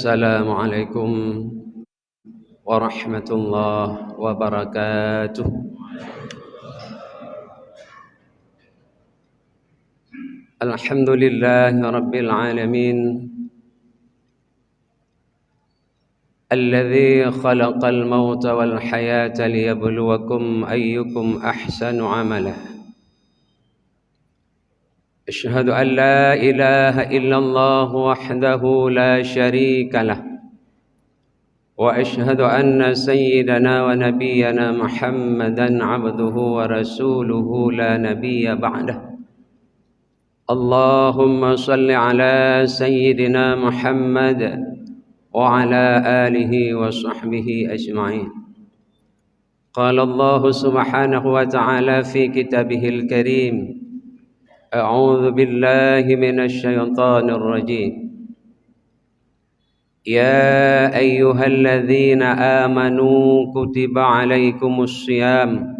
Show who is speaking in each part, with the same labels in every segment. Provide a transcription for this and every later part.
Speaker 1: Assalamualaikum warahmatullahi wabarakatuh. Alhamdulillahi rabbil alamin, alladzi khalaqal mauta wal hayata liyabluwakum ayyukum ahsanu amala. Asyhadu an la ilaha illallah wahdahu la syarika lah, wa asyhadu anna sayyidana wa nabiyyana Muhammadan abduhu wa rasuluhu la nabiyya ba'dah. Allahumma salli ala sayyidina Muhammad wa ala alihi wa sahbihi ajma'in. Qala Allah subhanahu wa ta'ala fi kitabihil karim, a'udzu billahi minasy syaithanir rajim. Ya ayyuhalladzina amanu kutiba alaikumus syiyam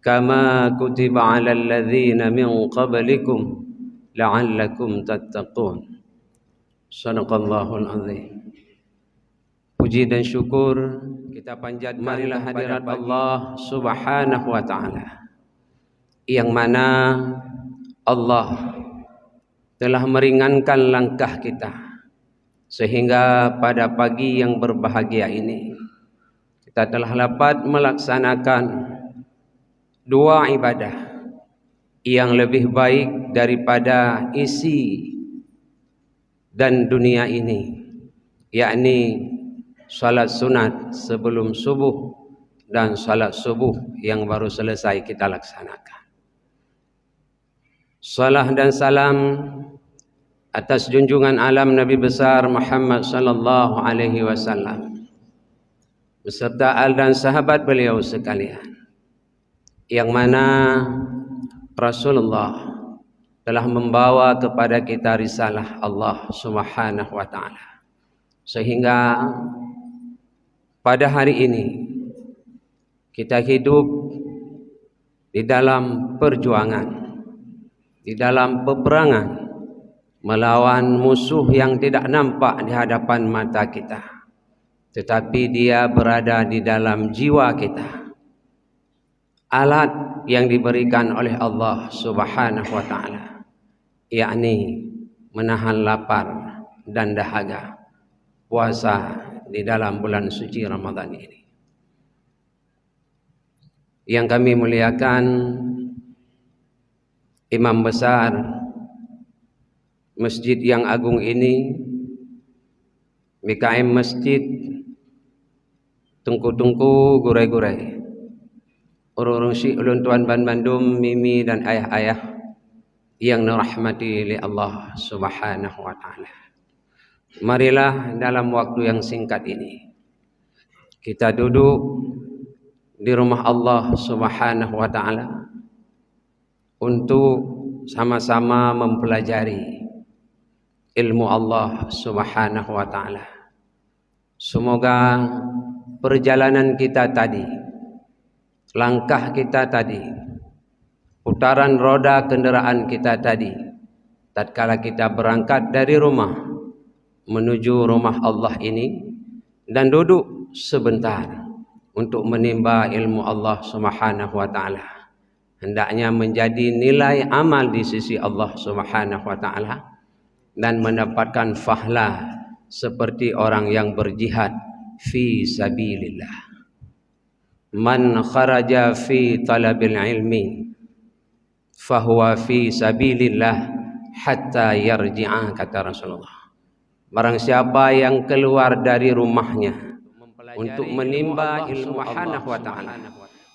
Speaker 1: kama kutiba alal ladzina min qablikum la'allakum tattaqun. Shadaqallahul azim. Puji dan syukur kita panjatkan marilah hadirat Allah subhanahu wa ta'ala, yang mana Allah telah meringankan langkah kita sehingga pada pagi yang berbahagia ini kita telah dapat melaksanakan dua ibadah yang lebih baik daripada isi dan dunia ini, yakni salat sunat sebelum subuh dan salat subuh yang baru selesai kita laksanakan. Salam dan salam atas junjungan alam Nabi besar Muhammad sallallahu alaihi wasallam beserta al dan sahabat beliau sekalian, yang mana Rasulullah telah membawa kepada kita risalah Allah subhanahu wa ta'ala, sehingga pada hari ini kita hidup di dalam perjuangan, di dalam peperangan melawan musuh yang tidak nampak di hadapan mata kita, tetapi dia berada di dalam jiwa kita. Alat yang diberikan oleh Allah subhanahu wa ta'ala, yakni menahan lapar dan dahaga, puasa di dalam bulan suci Ramadan ini. Yang kami muliakan Imam besar Masjid yang agung ini, MKM Masjid Tungku-Tungku Gurai-Gurai, urung si ulun tuan ban Bandung, mimi dan ayah-ayah yang dirahmati oleh Allah subhanahu wa ta'ala. Marilah dalam waktu yang singkat ini kita duduk di rumah Allah subhanahu wa ta'ala untuk sama-sama mempelajari ilmu Allah subhanahu wa ta'ala. Semoga perjalanan kita tadi, langkah kita tadi, putaran roda kendaraan kita tadi, tatkala kita berangkat dari rumah menuju rumah Allah ini dan duduk sebentar untuk menimba ilmu Allah subhanahu wa ta'ala, hendaknya menjadi nilai amal di sisi Allah subhanahu wa ta'ala dan mendapatkan fahla seperti orang yang berjihad fi sabilillah. Man kharaja fi talabil ilmi fahuwa fi sabilillah hatta yarji'a, kata Rasulullah. Barang siapa yang keluar dari rumahnya untuk menimba ilmu Allah wa ta'ala,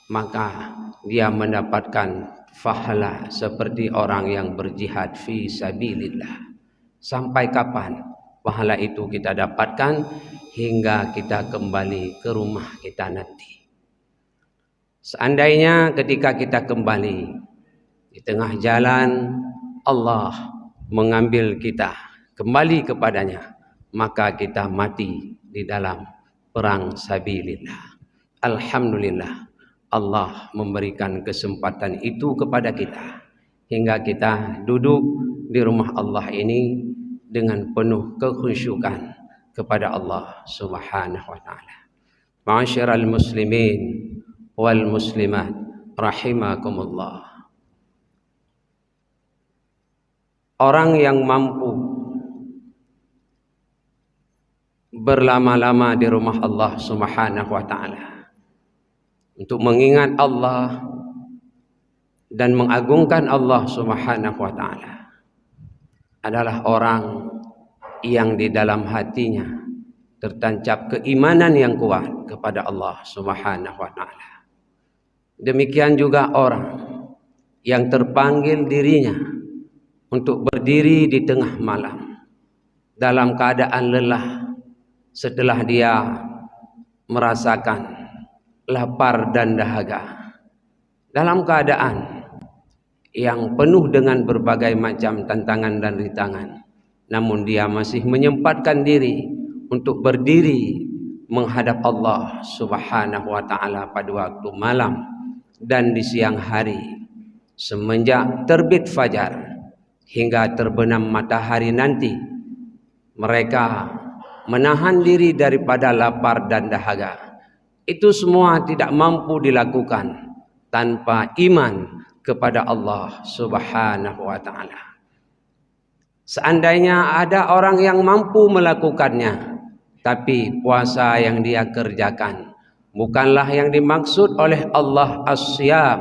Speaker 1: maka dia mendapatkan fahala seperti orang yang berjihad fi sabilillah. Sampai kapan pahala itu kita dapatkan? Hingga kita kembali ke rumah kita nanti. Seandainya ketika kita kembali di tengah jalan Allah mengambil kita kembali kepadanya, maka kita mati di dalam perang sabilillah. Alhamdulillah, Allah memberikan kesempatan itu kepada kita hingga kita duduk di rumah Allah ini dengan penuh kekhusyukan kepada Allah Subhanahu wa taala. Ma'asyiral muslimin wal muslimat rahimakumullah. Orang yang mampu berlama-lama di rumah Allah Subhanahu wa taala untuk mengingat Allah dan mengagungkan Allah Subhanahu wa taala adalah orang yang di dalam hatinya tertancap keimanan yang kuat kepada Allah Subhanahu wa taala. Demikian juga orang yang terpanggil dirinya untuk berdiri di tengah malam dalam keadaan lelah setelah dia merasakan lapar dan dahaga, dalam keadaan yang penuh dengan berbagai macam tantangan dan rintangan, namun dia masih menyempatkan diri untuk berdiri menghadap Allah Subhanahu wa taala pada waktu malam dan di siang hari, semenjak terbit fajar hingga terbenam matahari nanti. Mereka menahan diri daripada lapar dan dahaga. Itu semua tidak mampu dilakukan tanpa iman kepada Allah Subhanahu wa taala. Seandainya ada orang yang mampu melakukannya, tapi puasa yang dia kerjakan bukanlah yang dimaksud oleh Allah as-siyam,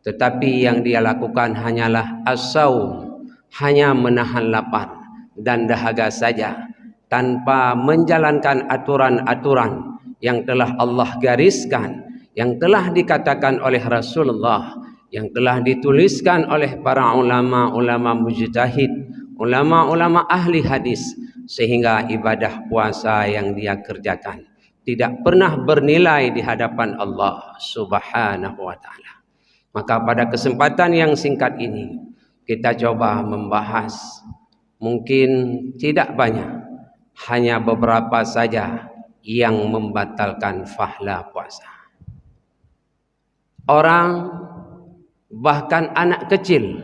Speaker 1: tetapi yang dia lakukan hanyalah as-saum, hanya menahan lapar dan dahaga saja, tanpa menjalankan aturan-aturan yang telah Allah gariskan, yang telah dikatakan oleh Rasulullah, yang telah dituliskan oleh para ulama-ulama mujtahid, ulama-ulama ahli hadis, sehingga ibadah puasa yang dia kerjakan tidak pernah bernilai di hadapan Allah Subhanahu wa taala. Maka pada kesempatan yang singkat ini kita coba membahas, mungkin tidak banyak, hanya beberapa saja yang membatalkan pahala puasa. Orang, bahkan anak kecil,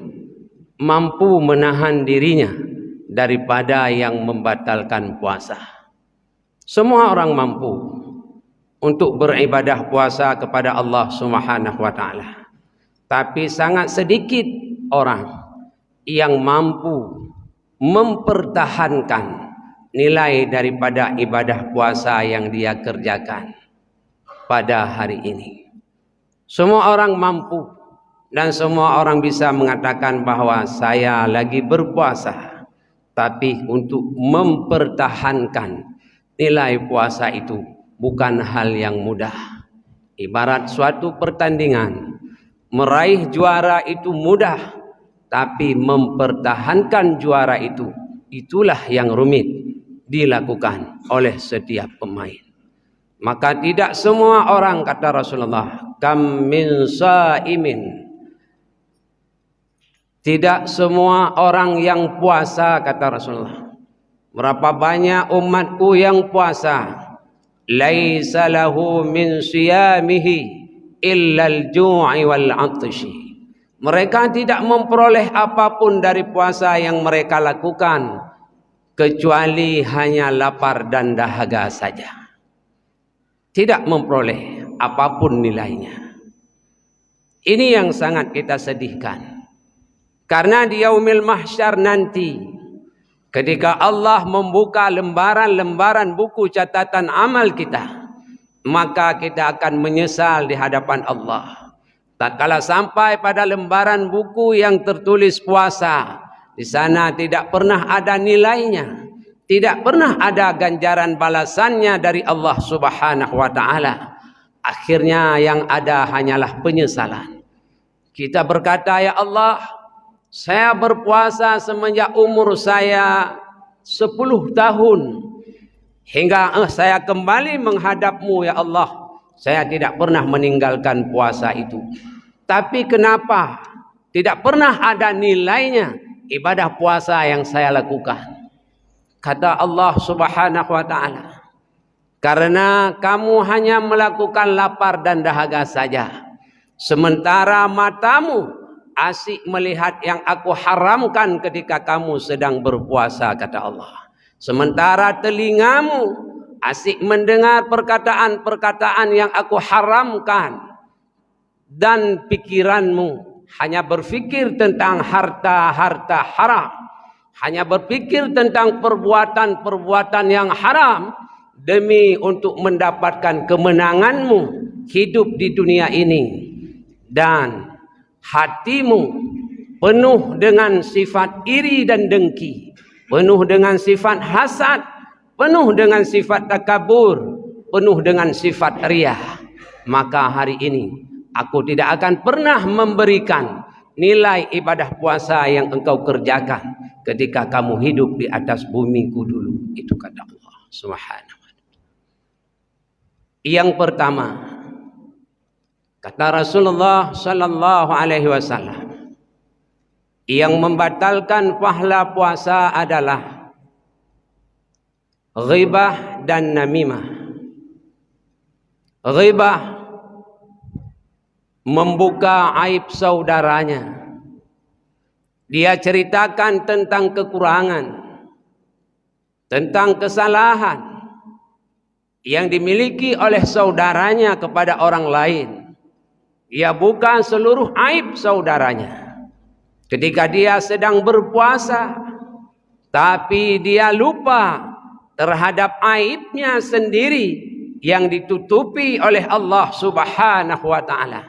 Speaker 1: mampu menahan dirinya daripada yang membatalkan puasa. Semua orang mampu untuk beribadah puasa kepada Allah Subhanahu wa taala. Tapi sangat sedikit orang yang mampu mempertahankan nilai daripada ibadah puasa yang dia kerjakan pada hari ini. Semua orang mampu dan semua orang bisa mengatakan bahwa saya lagi berpuasa, tapi untuk mempertahankan nilai puasa itu bukan hal yang mudah. Ibarat suatu pertandingan, meraih juara itu mudah, tapi mempertahankan juara itu, itulah yang rumit dilakukan oleh setiap pemain. Maka tidak semua orang, kata Rasulullah, kam min saimin, tidak semua orang yang puasa, kata Rasulullah, berapa banyak umatku yang puasa, laisa lahu min siyamihi illa al-ju'i wal 'atshi. Mereka tidak memperoleh apapun dari puasa yang mereka lakukan kecuali hanya lapar dan dahaga saja. Tidak memperoleh apapun nilainya. Ini yang sangat kita sedihkan. Karena di yaumil mahsyar nanti, ketika Allah membuka lembaran-lembaran buku catatan amal kita, maka kita akan menyesal di hadapan Allah. Tatkala sampai pada lembaran buku yang tertulis puasa, di sana tidak pernah ada nilainya, tidak pernah ada ganjaran balasannya dari Allah Subhanahu wa taala. Akhirnya yang ada hanyalah penyesalan. Kita berkata, ya Allah, saya berpuasa semenjak umur saya 10 tahun. Hingga saya kembali menghadap-Mu, ya Allah. Saya tidak pernah meninggalkan puasa itu. Tapi kenapa tidak pernah ada nilainya ibadah puasa yang saya lakukan? Kata Allah Subhanahu wa taala, karena kamu hanya melakukan lapar dan dahaga saja, sementara matamu asyik melihat yang aku haramkan ketika kamu sedang berpuasa, kata Allah. Sementara telingamu asyik mendengar perkataan-perkataan yang aku haramkan. Dan pikiranmu hanya berfikir tentang harta-harta haram. Hanya berfikir tentang perbuatan-perbuatan yang haram. Demi untuk mendapatkan kemenanganmu hidup di dunia ini. Dan hatimu penuh dengan sifat iri dan dengki. Penuh dengan sifat hasad. Penuh dengan sifat takabur. Penuh dengan sifat riyah. Maka hari ini aku tidak akan pernah memberikan nilai ibadah puasa yang engkau kerjakan ketika kamu hidup di atas bumiku dulu. Itu kata Allah Subhanahu wa ta'ala. Yang pertama, kata Rasulullah sallallahu alaihi wasallam, yang membatalkan pahala puasa adalah ghibah dan namimah. Ghibah, membuka aib saudaranya. Dia ceritakan tentang kekurangan, tentang kesalahan yang dimiliki oleh saudaranya kepada orang lain. Dia buka seluruh aib saudaranya. Ketika dia sedang berpuasa, tapi dia lupa terhadap aibnya sendiri yang ditutupi oleh Allah Subhanahu wa ta'ala.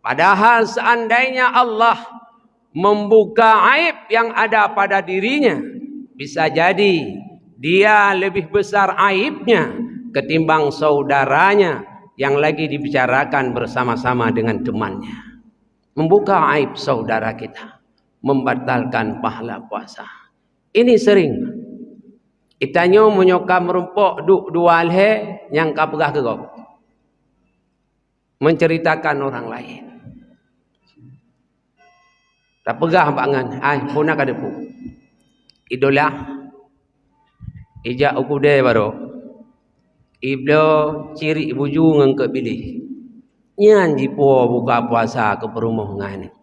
Speaker 1: Padahal seandainya Allah membuka aib yang ada pada dirinya, bisa jadi dia lebih besar aibnya ketimbang saudaranya yang lagi dibicarakan bersama-sama dengan temannya. Membuka aib saudara kita membatalkan pahala puasa. Ini sering. Itanyo menyokam merumpok duk dual he yang kapegah kegok. Menceritakan orang lain. Tak pegah bangan, puna kada pu. Idola. Ija ukude baru. Iblo ciri buju ngangke pilih. Nyan jipo buka puasa ke perumah ngane.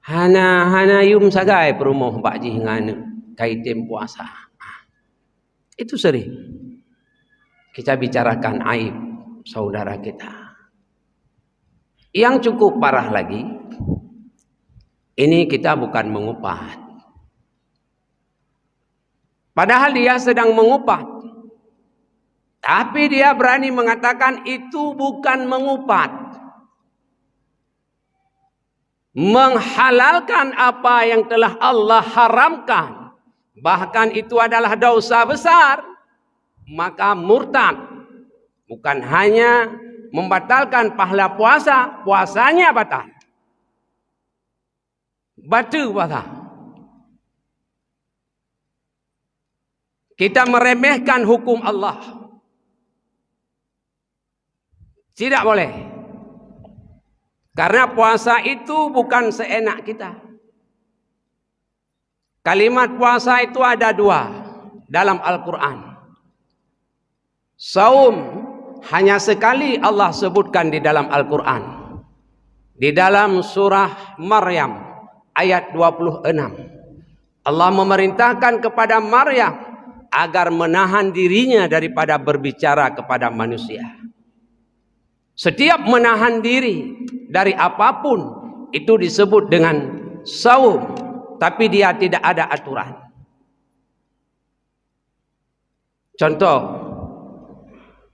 Speaker 1: Hana yum sagai perumah pak ji ngane kaitem puasa. Itu sering kita bicarakan aib saudara kita. Yang cukup parah lagi, ini kita bukan mengupat. Padahal dia sedang mengupat. Tapi dia berani mengatakan itu bukan mengupat. Menghalalkan apa yang telah Allah haramkan. Bahkan itu adalah dosa besar. Maka murtad. Bukan hanya membatalkan pahala puasa, puasanya batal. Batal puasa. Kita meremehkan hukum Allah. Tidak boleh. Karena puasa itu bukan seenak kita. Kalimat puasa itu ada dua dalam Al-Quran. Saum hanya sekali Allah sebutkan di dalam Al-Quran. Di dalam surah Maryam ayat 26. Allah memerintahkan kepada Maryam agar menahan dirinya daripada berbicara kepada manusia. Setiap menahan diri dari apapun itu disebut dengan saum. Tapi dia tidak ada aturan. Contoh.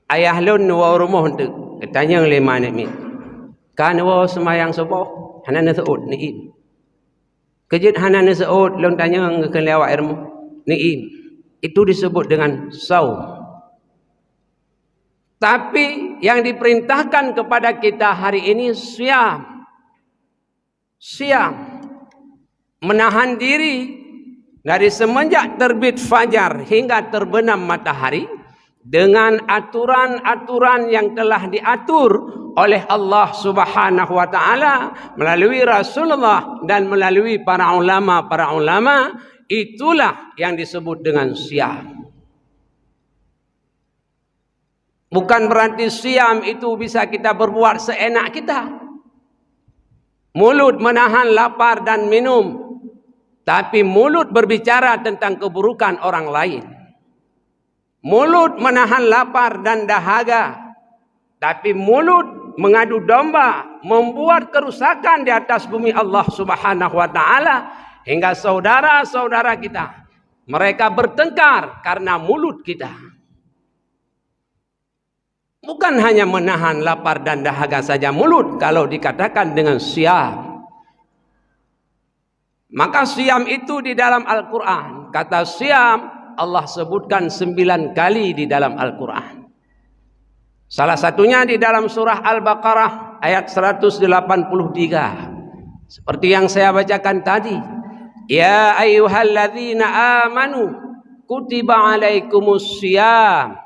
Speaker 1: Ayah lun wa rumah tu tanya lima ni kan wa semayang subuh hanan seud ni kejut hanan seud lun tanya ke lewat ilmu ni itu disebut dengan saum. Tapi yang diperintahkan kepada kita hari ini siam menahan diri dari semenjak terbit fajar hingga terbenam matahari dengan aturan-aturan yang telah diatur oleh Allah Subhanahu wa ta'ala melalui Rasulullah dan melalui para ulama, itulah yang disebut dengan siam. Bukan berarti siam itu bisa kita berbuat seenak kita. Mulut menahan lapar dan minum, Tapi mulut berbicara tentang keburukan orang lain. Mulut menahan lapar dan dahaga. Tapi mulut mengadu domba, membuat kerusakan di atas bumi Allah Subhanahu wa taala, hingga saudara-saudara kita mereka bertengkar karena mulut kita. Bukan hanya menahan lapar dan dahaga saja mulut, kalau dikatakan dengan siam. Maka siam itu di dalam Al-Quran, kata siam Allah sebutkan 9 kali di dalam Al-Quran. Salah satunya di dalam surah Al-Baqarah ayat 183. Seperti yang saya bacakan tadi. Ya ayyuhalladzina amanu kutiba alaikumus siyam.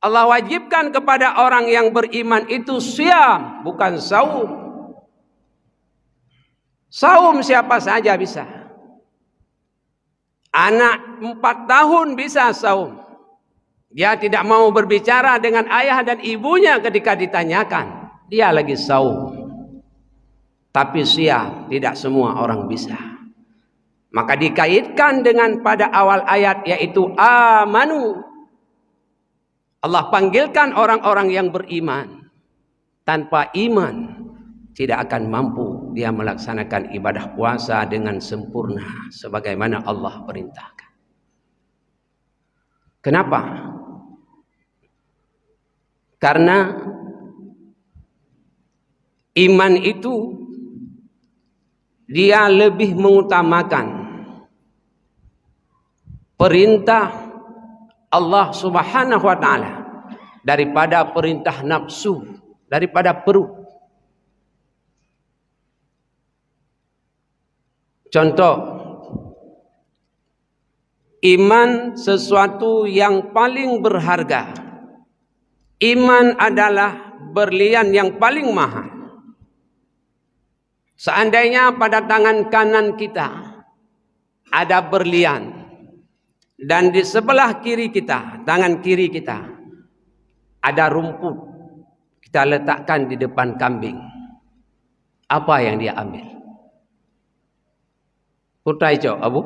Speaker 1: Allah wajibkan kepada orang yang beriman itu siyam, bukan saum. Saum siapa saja bisa. Anak 4 tahun bisa saum. Dia tidak mau berbicara dengan ayah dan ibunya ketika ditanyakan. Dia lagi saum. Tapi siam tidak semua orang bisa. Maka dikaitkan dengan pada awal ayat yaitu amanu. Allah panggilkan orang-orang yang beriman. Tanpa iman tidak akan mampu dia melaksanakan ibadah puasa dengan sempurna sebagaimana Allah perintahkan. Kenapa? Karena iman itu dia lebih mengutamakan perintah Allah Subhanahu wa taala daripada perintah nafsu, daripada perut. Contoh, iman sesuatu yang paling berharga. Iman adalah berlian yang paling mahal. Seandainya pada tangan kanan kita ada berlian, dan di sebelah kiri kita, tangan kiri kita, ada rumput, kita letakkan di depan kambing, apa yang dia ambil? Putai cok, abu?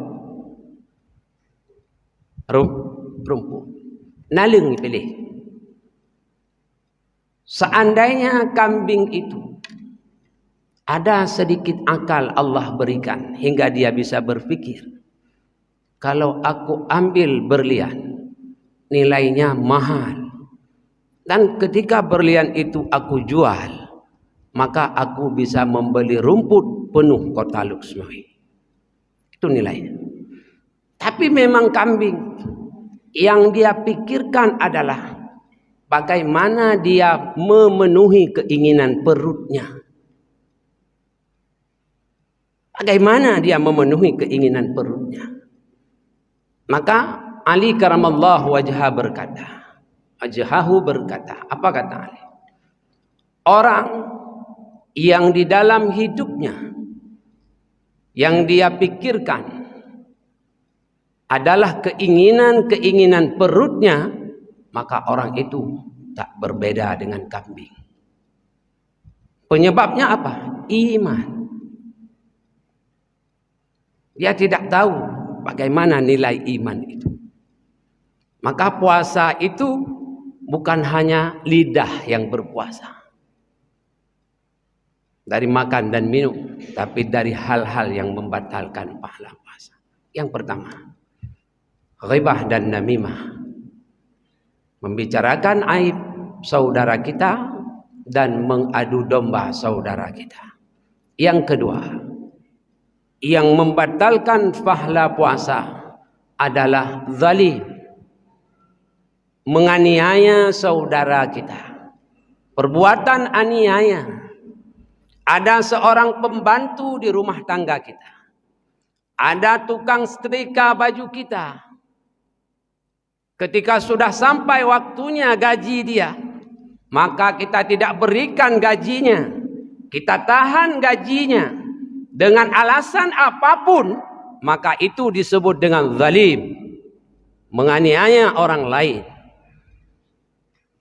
Speaker 1: Rumput. Nalung pilih. Seandainya kambing itu ada sedikit akal Allah berikan hingga dia bisa berpikir, kalau aku ambil berlian nilainya mahal, dan ketika berlian itu aku jual, maka aku bisa membeli rumput penuh kota Luxembourg. Itu nilainya. Tapi memang kambing yang dia pikirkan adalah bagaimana dia memenuhi keinginan perutnya. Bagaimana dia memenuhi keinginan perutnya. Maka Ali karamallahu wajhahu berkata, apa kata Ali? Orang yang di dalam hidupnya yang dia pikirkan adalah keinginan-keinginan perutnya, maka orang itu tak berbeda dengan kambing. Penyebabnya apa? Iman. Dia tidak tahu bagaimana nilai iman itu. Maka puasa itu bukan hanya lidah yang berpuasa dari makan dan minum, tapi dari hal-hal yang membatalkan pahala puasa. Yang pertama, ghibah dan namimah, membicarakan aib saudara kita dan mengadu domba saudara kita. Yang kedua, yang membatalkan pahala puasa adalah zalim, menganiaya saudara kita. Perbuatan aniaya. Ada seorang pembantu di rumah tangga kita, ada tukang setrika baju kita. Ketika sudah sampai waktunya gaji dia, maka kita tidak berikan gajinya, kita tahan gajinya dengan alasan apapun, maka itu disebut dengan zalim, menganiaya orang lain.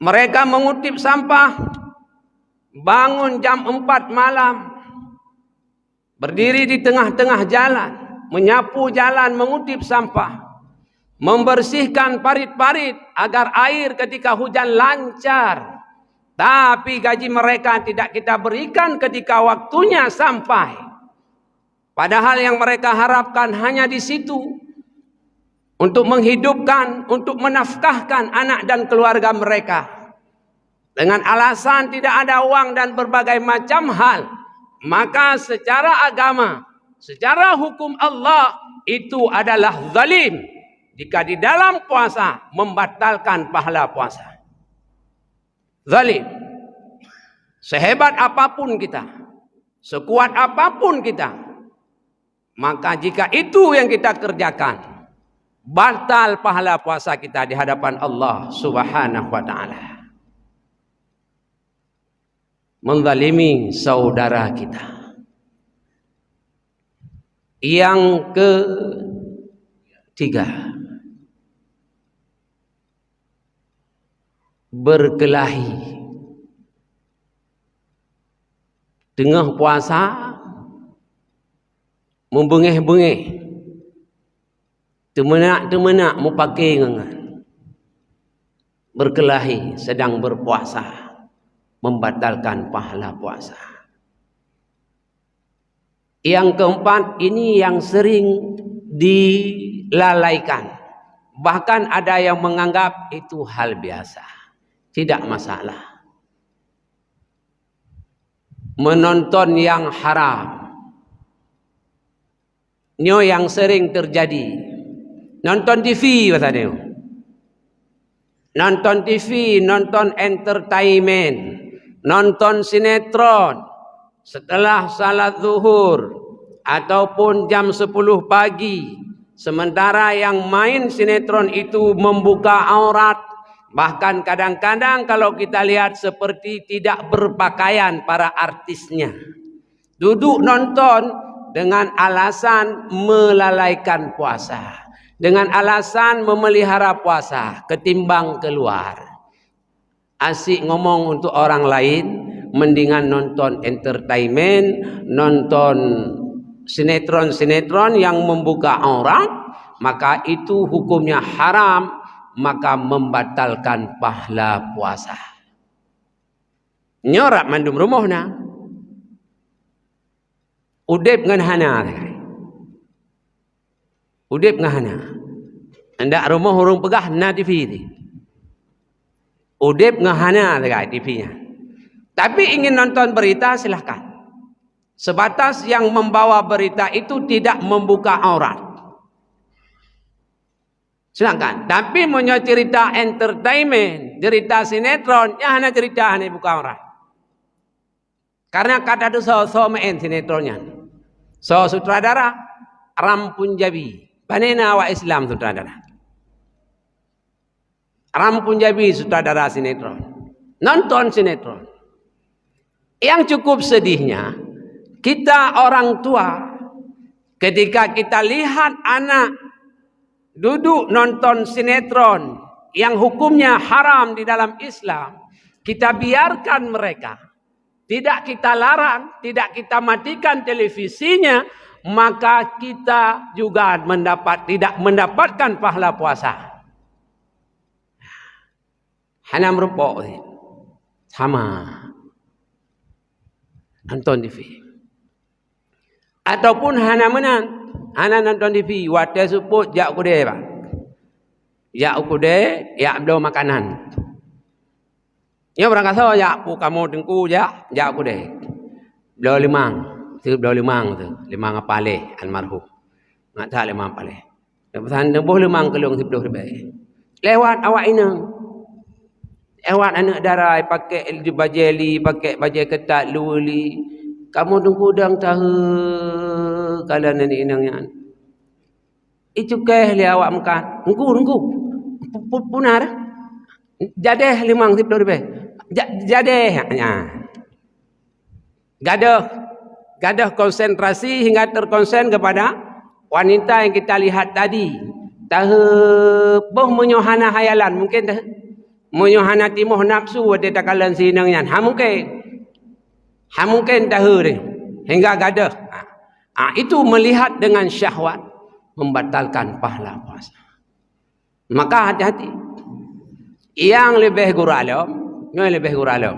Speaker 1: Mereka mengutip sampah, bangun jam 4 malam, berdiri di tengah-tengah jalan, menyapu jalan, mengutip sampah, membersihkan parit-parit agar air ketika hujan lancar. Tapi gaji mereka tidak kita berikan ketika waktunya sampai. Padahal yang mereka harapkan hanya di situ untuk menghidupkan, untuk menafkahkan anak dan keluarga mereka. Dengan alasan tidak ada uang dan berbagai macam hal, maka secara agama, secara hukum Allah itu adalah zalim jika di dalam puasa membatalkan pahala puasa. Zalim. Sehebat apapun kita, sekuat apapun kita, maka jika itu yang kita kerjakan, batal pahala puasa kita di hadapan Allah Subhanahu wa taala. Menzalimi saudara kita. Yang ketiga, berkelahi. Tengah puasa membengih-bengih, temenak mau pakai ngangan. Berkelahi sedang berpuasa, membatalkan pahala puasa. Yang keempat, ini yang sering dilalaikan. Bahkan ada yang menganggap itu hal biasa, tidak masalah. Menonton yang haram. Ini yang sering terjadi. Nonton TV katanya. Nonton TV, nonton entertainment, nonton sinetron setelah salat zuhur ataupun jam 10 pagi. Sementara yang main sinetron itu membuka aurat. Bahkan kadang-kadang kalau kita lihat seperti tidak berpakaian para artisnya. Duduk nonton dengan alasan melalaikan puasa. Dengan alasan memelihara puasa ketimbang keluar. Asik ngomong untuk orang lain, mendingan nonton entertainment, nonton sinetron-sinetron yang membuka aurat, maka itu hukumnya haram, maka membatalkan pahala puasa. Nyorak mandum rumahna. Udip ngan hana. Udip ngan hana. Anda rumah urung pegah na TV ni. Udip ngahana dekat TV-nya. Tapi ingin nonton berita silahkan. Sebatas yang membawa berita itu tidak membuka aurat. Silahkan. Tapi mau cerita entertainment, cerita sinetron, ya hanya cerita hanya buka aurat. Karena kata itu so main sinetronnya. So sutradara Ram Punjabi. Panena wa Islam sutradara. Ram Punjabi sutradara sinetron. Nonton sinetron. Yang cukup sedihnya, kita orang tua ketika kita lihat anak duduk nonton sinetron yang hukumnya haram di dalam Islam, kita biarkan mereka. Tidak kita larang, tidak kita matikan televisinya, maka kita juga tidak mendapatkan pahala puasa. Hana merupuk sama nonton TV. Ataupun hana nonton TV, waktu suput jak kude pak. Jak kude, jak beli makanan. Ya berangkat so jak pu kamu tengku jak kude. Beli limang tu, limang apa le almarhum. Ngat tak limang apa le. Lepas nembus limang kelung 10 ribu. Lewat awak inang. Awak anak darai pakai bajeli, pakai baju ketat luli. Kamu tunggu dang tahu kalau nenek inangnya. Itu keh li awak makan. Nunggu. Punar. Jadeh 50 ribu. Jadeh. Gadah konsentrasi hingga terkonsen kepada wanita yang kita lihat tadi. Tahu boh menyohana hayalan mungkin dah. Menyohana timuh nafsu wade takalan sinangnya. Ha mungkin tahu dia hingga gadah. Itu melihat dengan syahwat membatalkan pahala puasa. Maka hati-hati. Yang lebih guralom, yang lebih guralom.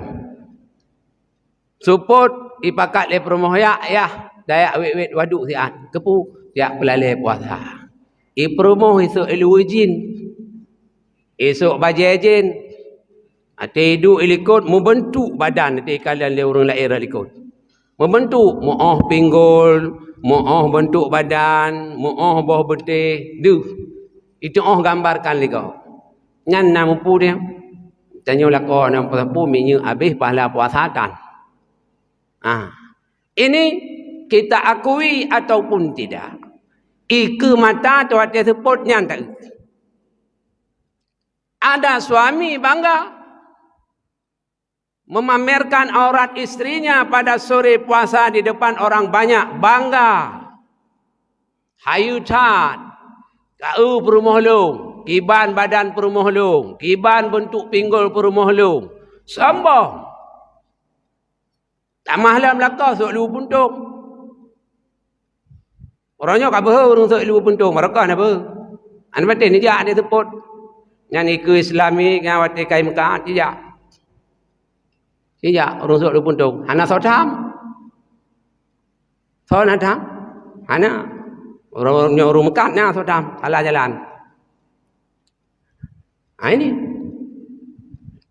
Speaker 1: Support ipakat le promoh ya dayak wet waduk siat kepu tiak pelalai puasa. Promoh esok eluwajin. Esok bajajin. Tidur ilikut membentuk badan nanti kalian le orang lain ilikut. Membentuk mo'oh pinggul, mo'oh bentuk badan, mo'oh bawah betih. Itu gambarkan lagi. Nyan nama pu dia. Tanya lakon nama pu minyak habis pahala puasa kan. Ini kita akui ataupun tidak. Ike mata tu hati sebutnya tak. Ada suami bangga memamerkan aurat istrinya pada sore puasa di depan orang banyak. Bangga. Hayutan. Kau perumoh long. Kiban badan perumoh long. Kiban bentuk pinggul perumoh long. Sombong. Tak mahlam lakau sok lu puntung. Orangnya tak berha orang sok lu puntung. Mereka nak berha. Anda batin ni je ada teput. Yang ikut Islami yang wati kai Mekah tidak. Tidak orang sok lu puntung. Anak sodam. Sodam. Anak orang Mekah ni sodam. Salah jalan.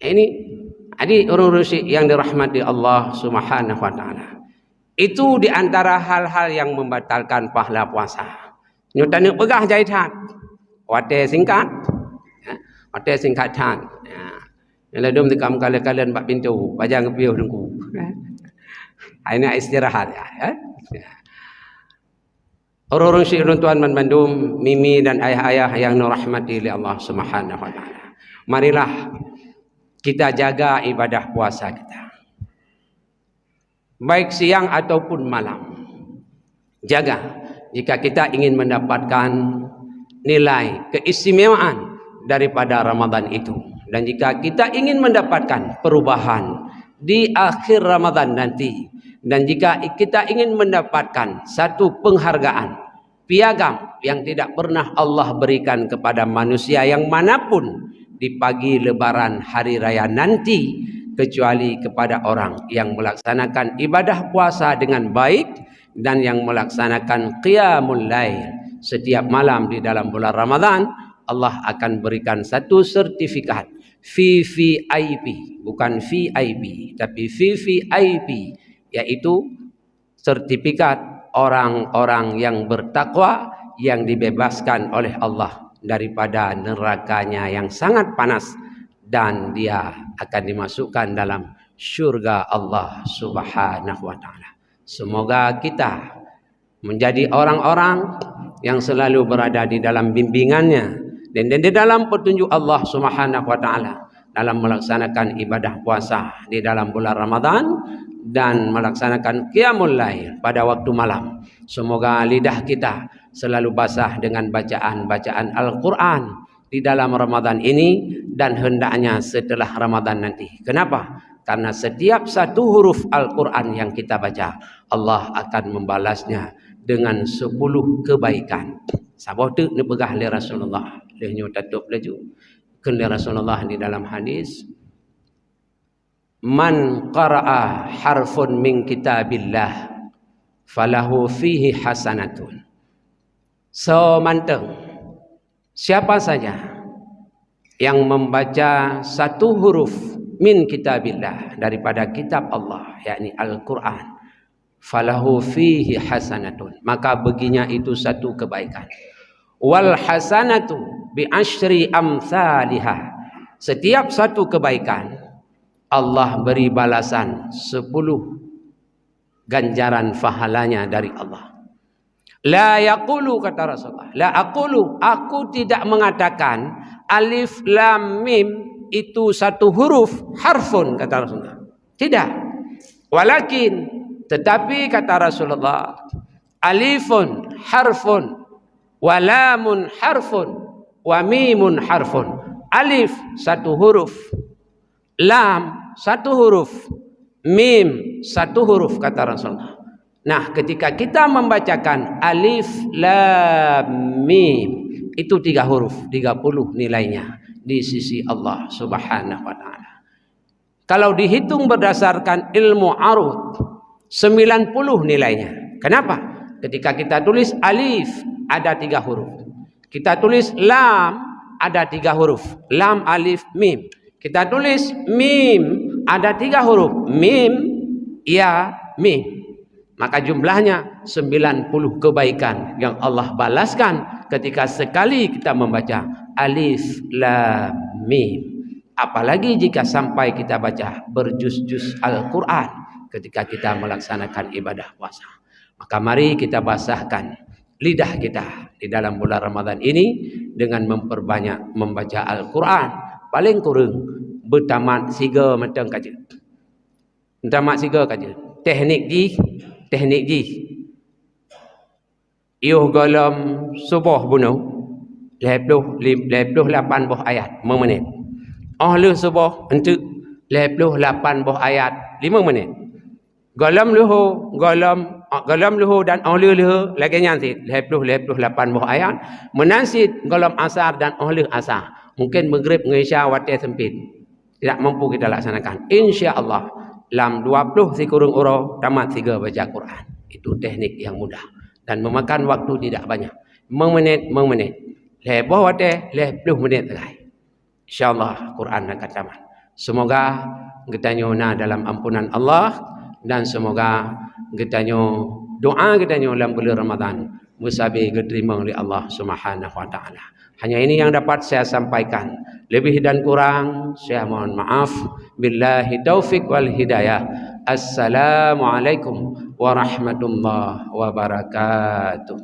Speaker 1: Ini adik orang Rusyid yang dirahmati Allah Subhanahu wa taala. Itu di antara hal-hal yang membatalkan pahala puasa. Nyutane pegah jahitan. Wate singkat. Wate singkatan. Yang ladum tekam kalian bak pintu, bajang kepiuh dengku. Ini istirahat ya. Orang-orang Syi'run Tuan Man Bandung, Mimi dan ayah-ayah yang dirahmati oleh Allah Subhanahu wa taala. Marilah kita jaga ibadah puasa kita. Baik siang ataupun malam. Jaga jika kita ingin mendapatkan nilai keistimewaan daripada Ramadan itu. Dan jika kita ingin mendapatkan perubahan di akhir Ramadan nanti. Dan jika kita ingin mendapatkan satu penghargaan, piagam yang tidak pernah Allah berikan kepada manusia yang manapun di pagi lebaran hari raya nanti, kecuali kepada orang yang melaksanakan ibadah puasa dengan baik dan yang melaksanakan qiyamul lail setiap malam di dalam bulan Ramadan. Allah akan berikan satu sertifikat VVIP, bukan VIP tapi VVIP, yaitu sertifikat orang-orang yang bertakwa yang dibebaskan oleh Allah daripada nerakanya yang sangat panas, dan dia akan dimasukkan dalam syurga Allah Subhanahu wa taala. Semoga kita menjadi orang-orang yang selalu berada di dalam bimbingannya dan di dalam petunjuk Allah Subhanahu wa taala dalam melaksanakan ibadah puasa di dalam bulan Ramadan dan melaksanakan qiyamul lail pada waktu malam. Semoga lidah kita selalu basah dengan bacaan-bacaan Al-Quran di dalam Ramadan ini dan hendaknya setelah Ramadan nanti. Kenapa? Karena setiap satu huruf Al-Quran yang kita baca, Allah akan membalasnya dengan 10 kebaikan. Sabah tu ni pegah oleh Rasulullah. Lehnya tutup laju. Kena Rasulullah di dalam hadis, man qara'a harfun min kitabillah falahu fihi hasanatun. So manteng, siapa saja yang membaca satu huruf min kitabillah daripada kitab Allah, yakni Al-Quran, falahu fihi hasanatun, maka baginya itu satu kebaikan. Wal hasanatu bi asyri amsalihah, setiap satu kebaikan Allah beri balasan 10 ganjaran pahalanya dari Allah. La yaqulu, kata Rasulullah, la aqulu, aku tidak mengatakan alif lam mim itu satu huruf, harfun, kata Rasulullah. Tidak. Walakin, tetapi kata Rasulullah, alifun harfun wa lamun harfun wa mimun harfun. Alif satu huruf, lam satu huruf, mim satu huruf, kata Rasulullah. Nah, ketika kita membacakan alif lam mim, itu 3 huruf, 30 nilainya di sisi Allah Subhanahu wa taala. Kalau dihitung berdasarkan ilmu arud, 90 nilainya. Kenapa? Ketika kita tulis alif ada 3 huruf. Kita tulis lam ada 3 huruf. Lam, alif, mim. Kita tulis mim ada 3 huruf. Mim, ya, mim. Maka jumlahnya 90 kebaikan yang Allah balaskan ketika sekali kita membaca alif lam mim. Apalagi jika sampai kita baca berjuz-juz Al-Quran ketika kita melaksanakan ibadah puasa. Maka mari kita basahkan lidah kita di dalam bulan Ramadan ini dengan memperbanyak membaca Al-Quran. Paling kurang bertamat 3 macam kaja. Bertamat 3 kaja. Teknik ji. Iuh golom subuh bunuh. 28 buah ayat 5 menit. Lu subuh untuk 28 buah ayat 5 menit. Golom luhu dan luhu lagi nyansit 28 buah ayat. Menansit golom asar dan asar. Mungkin maghrib ngisya waktu sempit. Tidak mampu kita laksanakan. Insya-Allah dalam 20 kurung uro tamat 3 baca Quran. Itu teknik yang mudah dan memakan waktu tidak banyak. 5 menit. Lebih waktu 20 menit lagi. InsyaAllah Quran akan tamat. Semoga kita nyona dalam ampunan Allah dan semoga kita doa kita dalam bulan Ramadan musabi diterima oleh Allah Subhanahu wa taala. Hanya ini yang dapat saya sampaikan. Lebih dan kurang saya mohon maaf. Billahi taufik wal hidayah. Assalamualaikum warahmatullahi wabarakatuh.